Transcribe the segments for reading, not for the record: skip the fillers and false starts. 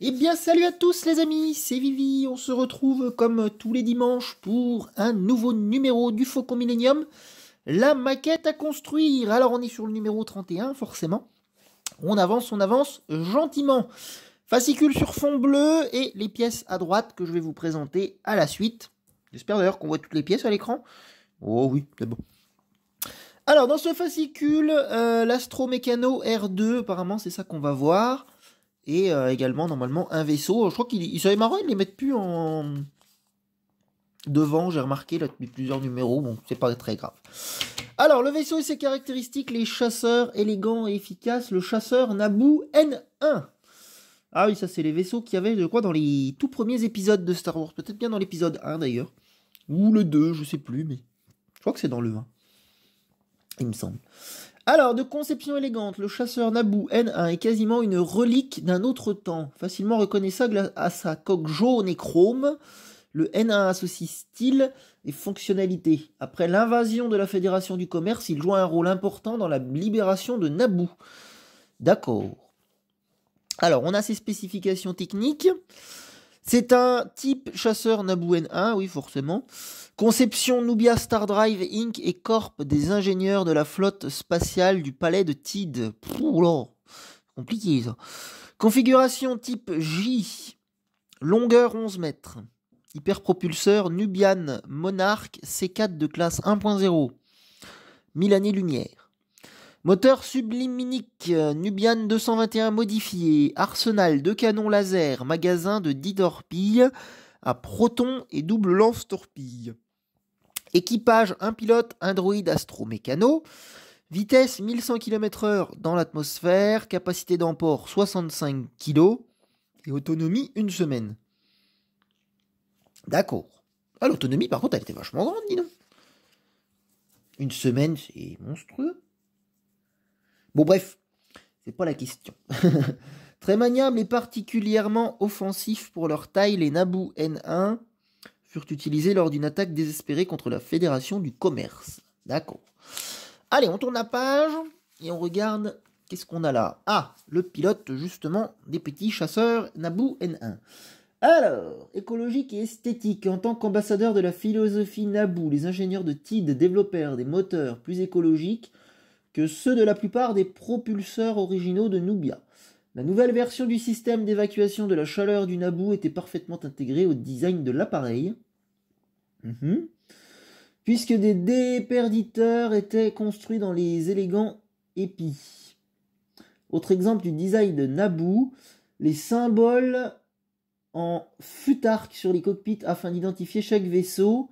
Eh bien, salut à tous les amis, c'est Vivi, on se retrouve comme tous les dimanches pour un nouveau numéro du Faucon Millenium, la maquette à construire. Alors on est sur le numéro 31, forcément. On avance gentiment. Fascicule sur fond bleu et les pièces à droite que je vais vous présenter à la suite. J'espère d'ailleurs qu'on voit toutes les pièces à l'écran. Oh oui, c'est bon. Alors dans ce fascicule, l'Astromécano R2, apparemment c'est ça qu'on va voir. Et également, normalement, un vaisseau. Je crois qu'ils seraient marrant, ils les mettent plus en devant, j'ai remarqué là depuis plusieurs numéros. Bon, c'est pas très grave. Alors, le vaisseau et ses caractéristiques, les chasseurs élégants et efficaces. Le chasseur Naboo N1. Ah oui, ça, c'est les vaisseaux qu'il y avait, je crois, dans les tout premiers épisodes de Star Wars. Peut-être bien dans l'épisode 1 d'ailleurs. Ou le 2, je sais plus, mais je crois que c'est dans le 1. Il me semble. Alors, de conception élégante, le chasseur Naboo N1 est quasiment une relique d'un autre temps, facilement reconnaissable à sa coque jaune et chrome. Le N1 associe style et fonctionnalité. Après l'invasion de la Fédération du Commerce, il joue un rôle important dans la libération de Naboo. D'accord. Alors, on a ses spécifications techniques. C'est un type chasseur Naboo N1, oui, forcément. Conception Nubia Star Drive Inc. et Corp des ingénieurs de la flotte spatiale du palais de Tid. Oula, compliqué ça. Configuration type J, longueur 11 mètres. Hyperpropulseur Nubian Monarch C4 de classe 1.0. 1000 années-lumière. Moteur sublimique Nubian 221 modifié. Arsenal de canons laser. Magasin de 10 torpilles à proton et double lance-torpille. Équipage, un pilote, un droïde astromécano. Vitesse 1100 km/h dans l'atmosphère. Capacité d'emport 65 kg. Et autonomie 1 semaine. D'accord. Ah, l'autonomie, par contre, elle était vachement grande, dis donc. 1 semaine, c'est monstrueux. Bon, bref, c'est pas la question. Très maniables et particulièrement offensifs pour leur taille, les Naboo N1 furent utilisés lors d'une attaque désespérée contre la Fédération du Commerce. D'accord. Allez, on tourne la page et on regarde qu'est-ce qu'on a là. Ah, le pilote justement des petits chasseurs Naboo N1. Alors, écologique et esthétique. En tant qu'ambassadeur de la philosophie Naboo, les ingénieurs de TID développèrent des moteurs plus écologiques que ceux de la plupart des propulseurs originaux de Nubia. La nouvelle version du système d'évacuation de la chaleur du Naboo était parfaitement intégrée au design de l'appareil. Puisque des déperditeurs étaient construits dans les élégants épis. Autre exemple du design de Naboo, les symboles en futark sur les cockpits afin d'identifier chaque vaisseau.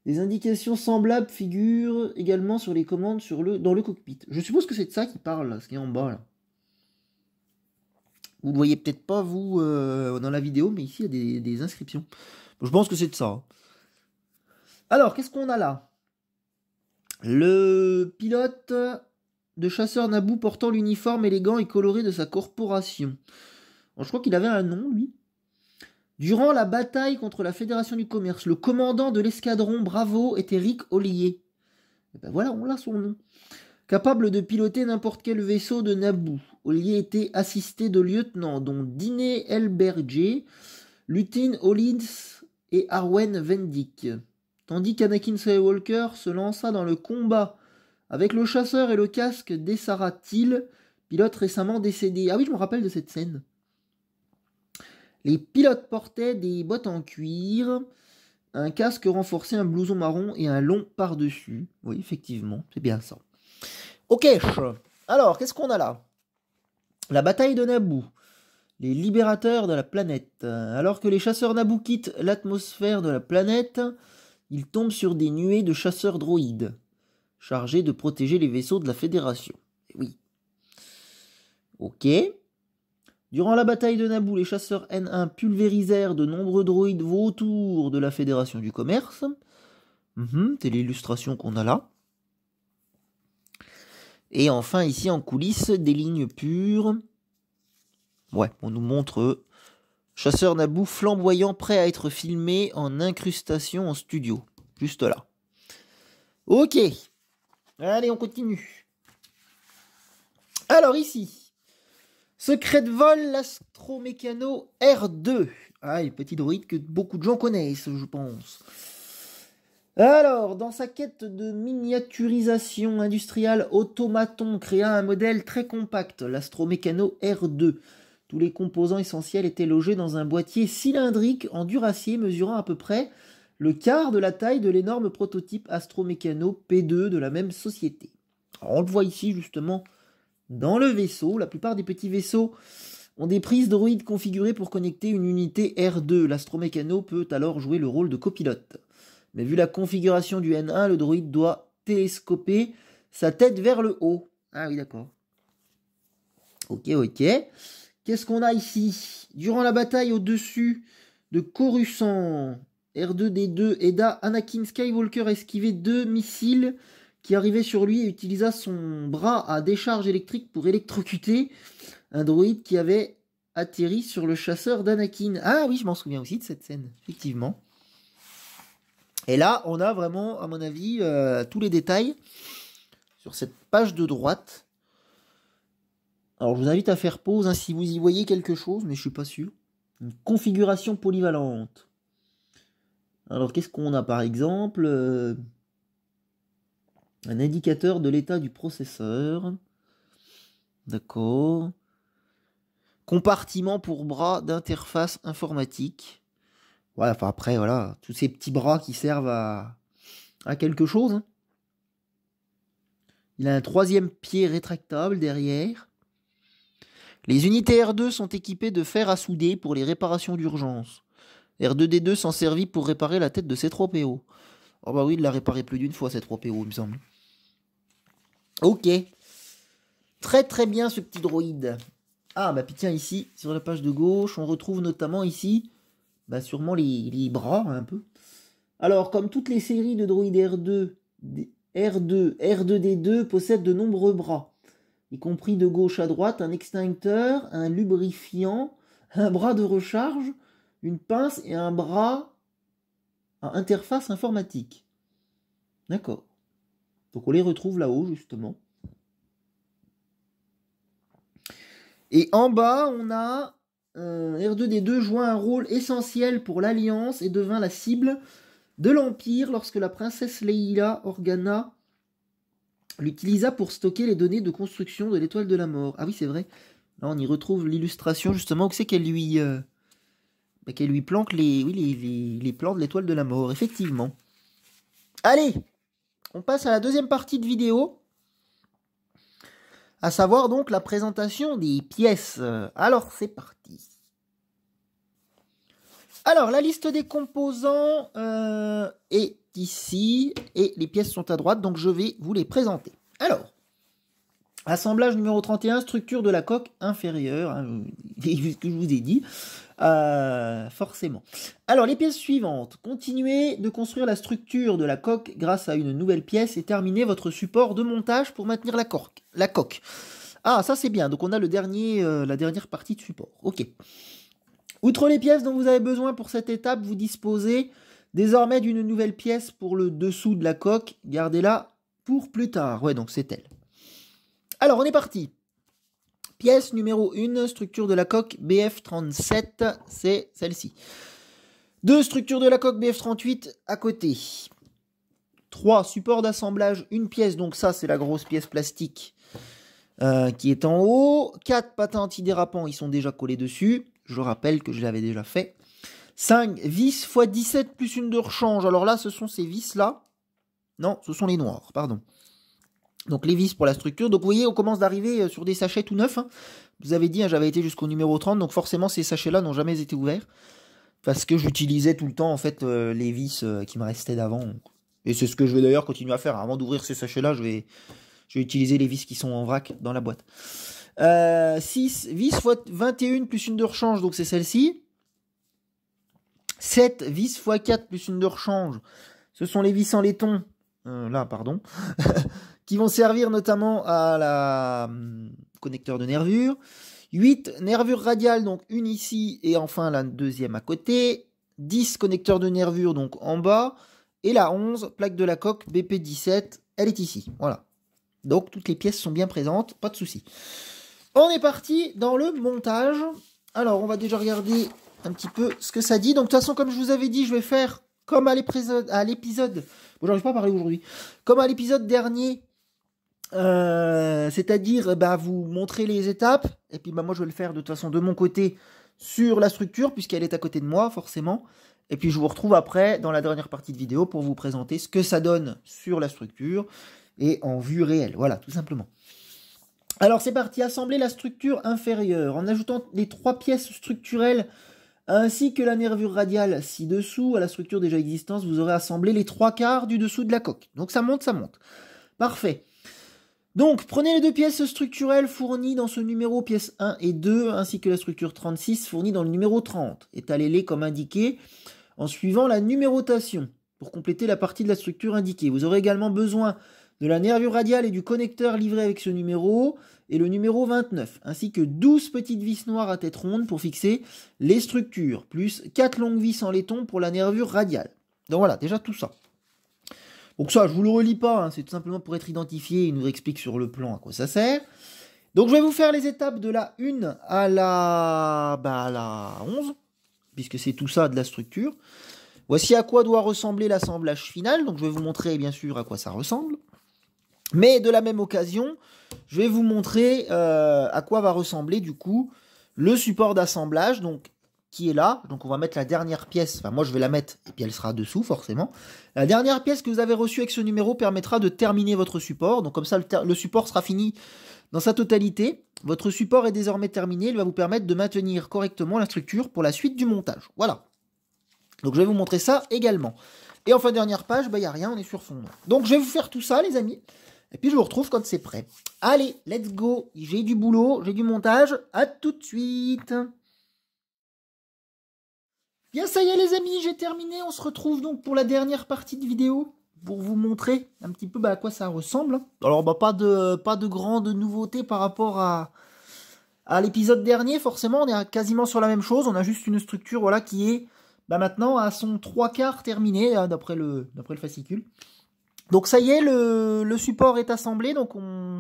Des indications semblables figurent également sur les commandes dans le cockpit. Je suppose que c'est de ça qu'il parle, là, ce qui est en bas. Là. Vous le voyez peut-être pas, vous, dans la vidéo, mais ici, il y a des inscriptions. Je pense que c'est de ça. Alors, qu'est-ce qu'on a là? Le pilote de chasseur Naboo portant l'uniforme élégant et coloré de sa corporation. Bon, je crois qu'il avait un nom, lui. Durant la bataille contre la Fédération du Commerce, le commandant de l'escadron Bravo était Rick Ollier. Et ben voilà, on a son nom. Capable de piloter n'importe quel vaisseau de Naboo, Ollier était assisté de lieutenants dont Diné Elberger, Lutin Hollins et Arwen Vendick. Tandis qu'Anakin Skywalker se lança dans le combat avec le chasseur et le casque d'Essara Till, pilote récemment décédé. Ah oui, je me rappelle de cette scène. Les pilotes portaient des bottes en cuir, un casque renforcé, un blouson marron et un long par-dessus. Oui, effectivement, c'est bien ça. Ok, alors, qu'est-ce qu'on a là? La bataille de Naboo. Les libérateurs de la planète. Alors que les chasseurs Naboo quittent l'atmosphère de la planète, ils tombent sur des nuées de chasseurs droïdes, chargés de protéger les vaisseaux de la Fédération. Oui. Ok. Durant la bataille de Naboo, les chasseurs N1 pulvérisèrent de nombreux droïdes vautours de la Fédération du Commerce. C'est l'illustration qu'on a là. Et enfin, ici en coulisses, des lignes pures. Ouais, on nous montre chasseur Naboo flamboyant prêt à être filmé en incrustation en studio. Juste là. Ok. Allez, on continue. Alors ici, Secret de vol, l'Astromécano R2. Ah, une petite droïde que beaucoup de gens connaissent, je pense. Alors, dans sa quête de miniaturisation industrielle, Automaton créa un modèle très compact, l'Astromécano R2. Tous les composants essentiels étaient logés dans un boîtier cylindrique en duracier mesurant à peu près le quart de la taille de l'énorme prototype Astromécano P2 de la même société. Alors, on le voit ici justement dans le vaisseau. La plupart des petits vaisseaux ont des prises droïdes configurées pour connecter une unité R2. L'Astromécano peut alors jouer le rôle de copilote. Mais vu la configuration du N1, le droïde doit télescoper sa tête vers le haut. Ah oui, d'accord. Ok. Qu'est-ce qu'on a ici? Durant la bataille au-dessus de Coruscant, R2-D2 aida Anakin Skywalker à esquiver 2 missiles qui arrivaient sur lui et utilisa son bras à décharge électrique pour électrocuter un droïde qui avait atterri sur le chasseur d'Anakin. Ah oui, je m'en souviens aussi de cette scène, effectivement. Et là, on a vraiment, à mon avis, tous les détails sur cette page de droite. Alors, je vous invite à faire pause si vous y voyez quelque chose, mais je suis pas sûr. Une configuration polyvalente. Alors, qu'est-ce qu'on a par exemple? Un indicateur de l'état du processeur. D'accord. Compartiment pour bras d'interface informatique. Voilà, enfin après, voilà, tous ces petits bras qui servent à quelque chose. Hein. Il a un 3e pied rétractable derrière. Les unités R2 sont équipées de fer à souder pour les réparations d'urgence. R2D2 s'en servit pour réparer la tête de C3PO. Oh bah oui, il l'a réparé plus d'une fois C3PO, il me semble. Ok. Très bien ce petit droïde. Ah bah puis tiens, ici, sur la page de gauche, on retrouve notamment ici... Bah sûrement les bras un peu. Alors, comme toutes les séries de droïdes R2D2 possèdent de nombreux bras, y compris de gauche à droite, un extincteur, un lubrifiant, un bras de recharge, une pince et un bras à interface informatique. D'accord. Donc on les retrouve là-haut, justement. Et en bas, on a... R2D2 joua un rôle essentiel pour l'Alliance et devint la cible de l'Empire lorsque la princesse Leia Organa l'utilisa pour stocker les données de construction de l'étoile de la mort. Ah oui, c'est vrai. Là, on y retrouve l'illustration justement où c'est qu'elle lui planque les plans de l'étoile de la mort, effectivement. Allez, on passe à la deuxième partie de vidéo. À savoir donc la présentation des pièces. Alors c'est parti. Alors la liste des composants est ici et les pièces sont à droite, donc je vais vous les présenter. Alors, assemblage numéro 31, structure de la coque inférieure, hein, ce que je vous ai dit, forcément. Alors les pièces suivantes, continuez de construire la structure de la coque grâce à une nouvelle pièce et terminez votre support de montage pour maintenir la coque. Ah, ça c'est bien, donc on a la dernière partie de support, ok. Outre les pièces dont vous avez besoin pour cette étape, vous disposez désormais d'une nouvelle pièce pour le dessous de la coque, gardez-la pour plus tard, ouais donc c'est elle. Alors on est parti. Pièce numéro 1, structure de la coque BF37, c'est celle-ci. 2, structure de la coque BF38 à côté. 3, support d'assemblage, une pièce, donc ça c'est la grosse pièce plastique qui est en haut. 4, patins antidérapants, ils sont déjà collés dessus. Je rappelle que je l'avais déjà fait. 5, vis x 17 plus une de rechange. Alors là, ce sont ces vis-là. Non, ce sont les noirs, pardon. Donc les vis pour la structure. Donc vous voyez, on commence d'arriver sur des sachets tout neufs. Hein. Vous avez dit, hein, j'avais été jusqu'au numéro 30. Donc forcément, ces sachets-là n'ont jamais été ouverts. Parce que j'utilisais tout le temps, en fait, les vis qui me restaient d'avant. Et c'est ce que je vais d'ailleurs continuer à faire. Avant d'ouvrir ces sachets-là, je vais utiliser les vis qui sont en vrac dans la boîte. 6, vis x 21 plus une de rechange. Donc c'est celle-ci. 7, vis x 4 plus une de rechange. Ce sont les vis en laiton. Qui vont servir notamment à la connecteur de nervure. 8, nervure radiale, donc une ici et enfin la deuxième à côté. 10, connecteur de nervure, donc en bas. Et la 11, plaque de la coque BP17, elle est ici. Voilà. Donc toutes les pièces sont bien présentes, pas de souci. On est parti dans le montage. Alors, on va déjà regarder un petit peu ce que ça dit. Donc, de toute façon, comme je vous avais dit, je vais faire comme à l'épisode... Bon, j'arrive pas à parler aujourd'hui. Comme à l'épisode dernier, c'est-à-dire vous montrer les étapes. Et puis, moi, je vais le faire de toute façon de mon côté sur la structure, puisqu'elle est à côté de moi, forcément. Et puis, je vous retrouve après, dans la dernière partie de vidéo, pour vous présenter ce que ça donne sur la structure et en vue réelle. Voilà, tout simplement. Alors c'est parti, assembler la structure inférieure en ajoutant les 3 pièces structurelles ainsi que la nervure radiale ci-dessous à la structure déjà existante, vous aurez assemblé les 3/4 du dessous de la coque. Donc ça monte, ça monte. Parfait. Donc prenez les 2 pièces structurelles fournies dans ce numéro pièces 1 et 2 ainsi que la structure 36 fournie dans le numéro 30. Étalez-les comme indiqué en suivant la numérotation pour compléter la partie de la structure indiquée. Vous aurez également besoin de la nervure radiale et du connecteur livré avec ce numéro, et le numéro 29, ainsi que 12 petites vis noires à tête ronde pour fixer les structures, plus 4 longues vis en laiton pour la nervure radiale. Donc voilà, déjà tout ça. Donc ça, je vous le relis pas, hein, c'est tout simplement pour être identifié, il nous explique sur le plan à quoi ça sert. Donc je vais vous faire les étapes de la 1 à la 11, puisque c'est tout ça de la structure. Voici à quoi doit ressembler l'assemblage final, donc je vais vous montrer bien sûr à quoi ça ressemble. Mais de la même occasion, je vais vous montrer à quoi va ressembler du coup le support d'assemblage, donc qui est là. Donc on va mettre la dernière pièce, enfin moi je vais la mettre et puis elle sera dessous forcément. La dernière pièce que vous avez reçue avec ce numéro permettra de terminer votre support. Donc comme ça le support sera fini dans sa totalité. Votre support est désormais terminé, il va vous permettre de maintenir correctement la structure pour la suite du montage. Voilà. Donc je vais vous montrer ça également. Et enfin dernière page, il n'y a rien, on est sur fond. Donc je vais vous faire tout ça les amis. Et puis je vous retrouve quand c'est prêt. Allez, let's go. J'ai du boulot, j'ai du montage. À tout de suite. Bien, ça y est les amis, j'ai terminé. On se retrouve donc pour la dernière partie de vidéo. Pour vous montrer un petit peu à quoi ça ressemble. Alors pas de grande nouveauté par rapport à l'épisode dernier. Forcément, on est quasiment sur la même chose. On a juste une structure voilà, qui est maintenant à son 3/4 terminé, d'après le fascicule. Donc ça y est, le support est assemblé, donc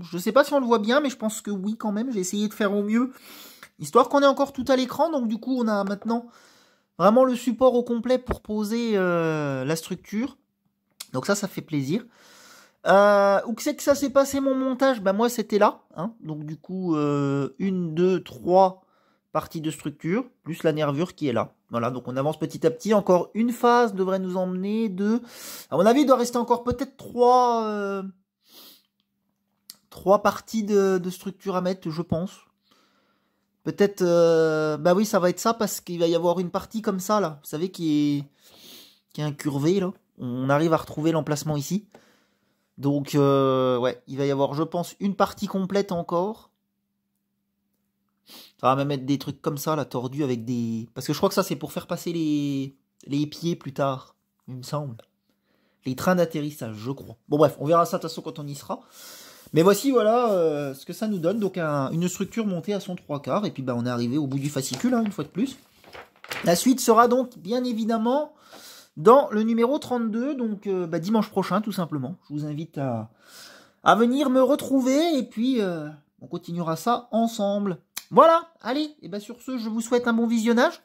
je sais pas si on le voit bien, mais je pense que oui quand même, j'ai essayé de faire au mieux, histoire qu'on ait encore tout à l'écran, donc du coup on a maintenant vraiment le support au complet pour poser la structure, donc ça fait plaisir. Où c'est que ça s'est passé mon montage? Moi c'était là, hein. Donc du coup 1, 2, 3 parties de structure, plus la nervure qui est là. Voilà, donc on avance petit à petit. Encore une phase devrait nous emmener de... À mon avis, il doit rester encore peut-être 3 parties de structure à mettre, je pense. Peut-être... oui, ça va être ça, parce qu'il va y avoir une partie comme ça, là. Vous savez, qui est incurvée, là. On arrive à retrouver l'emplacement ici. Donc, ouais, il va y avoir, je pense, une partie complète encore. Ça va même être des trucs comme ça, là, tordus avec des... Parce que je crois que ça, c'est pour faire passer les pieds plus tard, il me semble. Les trains d'atterrissage, je crois. Bon, bref, on verra ça de toute façon quand on y sera. Mais voici, voilà, ce que ça nous donne. Donc, une structure montée à son 3/4. Et puis, on est arrivé au bout du fascicule, hein, une fois de plus. La suite sera donc, bien évidemment, dans le numéro 32. Donc, dimanche prochain, tout simplement. Je vous invite à venir me retrouver. Et puis, on continuera ça ensemble. Voilà, allez, et sur ce, je vous souhaite un bon visionnage.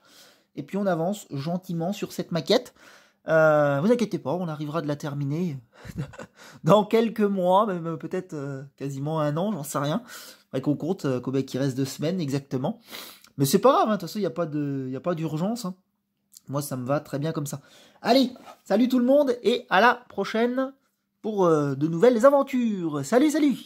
Et puis on avance gentiment sur cette maquette. Vous inquiétez pas, on arrivera de la terminer dans quelques mois, même peut-être quasiment 1 an, j'en sais rien. Faudrait qu'on compte qu'il reste 2 semaines exactement. Mais c'est pas grave, hein, de toute façon, il n'y a pas d'urgence. Hein. Moi, ça me va très bien comme ça. Allez, salut tout le monde et à la prochaine pour de nouvelles aventures. Salut, salut!